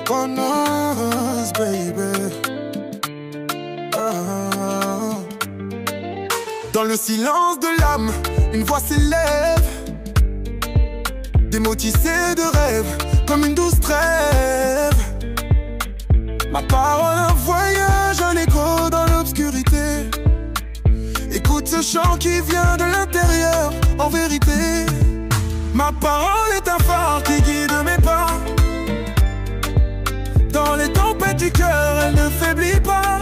on us, baby. Ah. Dans le silence de l'âme, une voix s'élève, des mots tissés de rêves, comme une douce trêve. Ma parole, un voyage, un écho dans l'obscurité. Écoute ce chant qui vient de l'intérieur, en vérité. Ma parole est un phare qui guide mes pas. Dans les tempêtes du cœur, elle ne faiblit pas.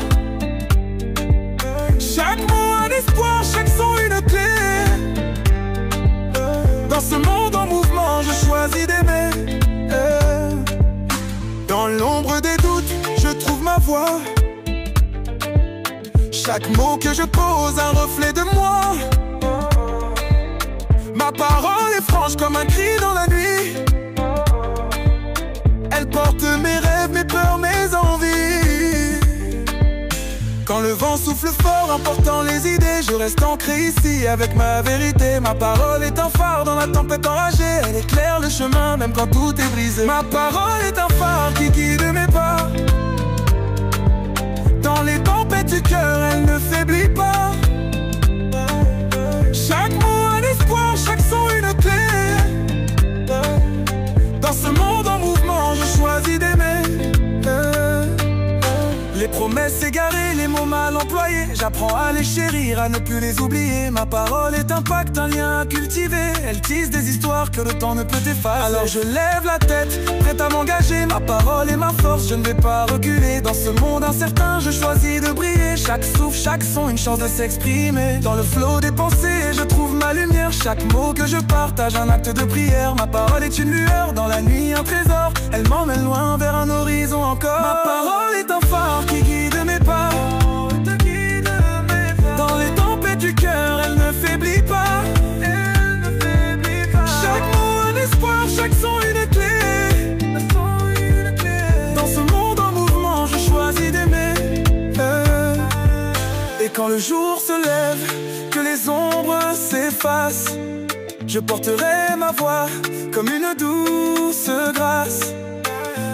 Chaque mot un espoir, chaque son une clé. Dans ce monde en mouvement, je choisis d'aimer. Dans l'ombre des doutes, je trouve ma voix. Chaque mot que je pose, un reflet de moi. Ma parole est franche comme un cri dans la nuit. Elle porte mes rêves, mes peurs, mes envies. Quand le vent souffle fort, emportant les idées, je reste ancré ici avec ma vérité. Ma parole est un phare dans la tempête enragée. Elle éclaire le chemin même quand tout est brisé. Ma parole est un phare qui guide mes pas. Dans les tempêtes du cœur, elle ne faiblit pas. Chaque mot un espoir, chaque son une clé. Dans ce monde en mouvement, je choisis d'aimer. Les promesses égarées, les mots mal employés, j'apprends à les chérir, à ne plus les oublier. Ma parole est un pacte, un lien à cultiver. Elle tisse des histoires que le temps ne peut effacer. Alors je lève la tête, prête à m'engager. Ma parole est ma force, je ne vais pas reculer. Dans ce monde incertain, je choisis de briller. Chaque souffle, chaque son, une chance de s'exprimer. Dans le flot des pensées, je trouve ma lumière. Chaque mot que je partage, un acte de prière. Ma parole est une lueur, dans la nuit un trésor. Elle m'emmène loin vers un horizon encore. Ma parole est un phare qui guide mes pas. Dans les tempêtes du cœur, elle ne faiblit pas. Chaque mot un espoir, chaque son une clé. Dans ce monde en mouvement, je choisis d'aimer. Et quand le jour se lève, que les ombres s'effacent, je porterai ma voix comme une douce grâce.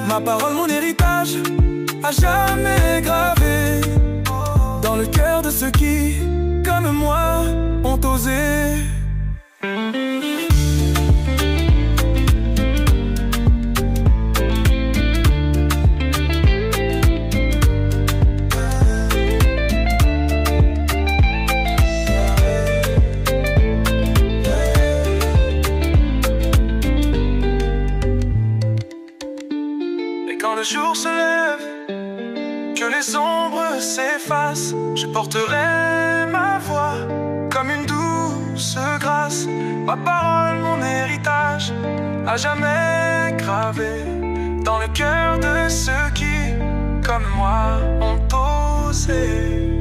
Ma parole, mon héritage, à jamais gravé dans le cœur de ceux qui, comme moi, ont osé. Et quand le jour se lève, que les ombres s'effacent, je porterai ma voix comme une douce grâce. Ma parole, mon héritage, à jamais gravé dans le cœur de ceux qui, comme moi, ont osé.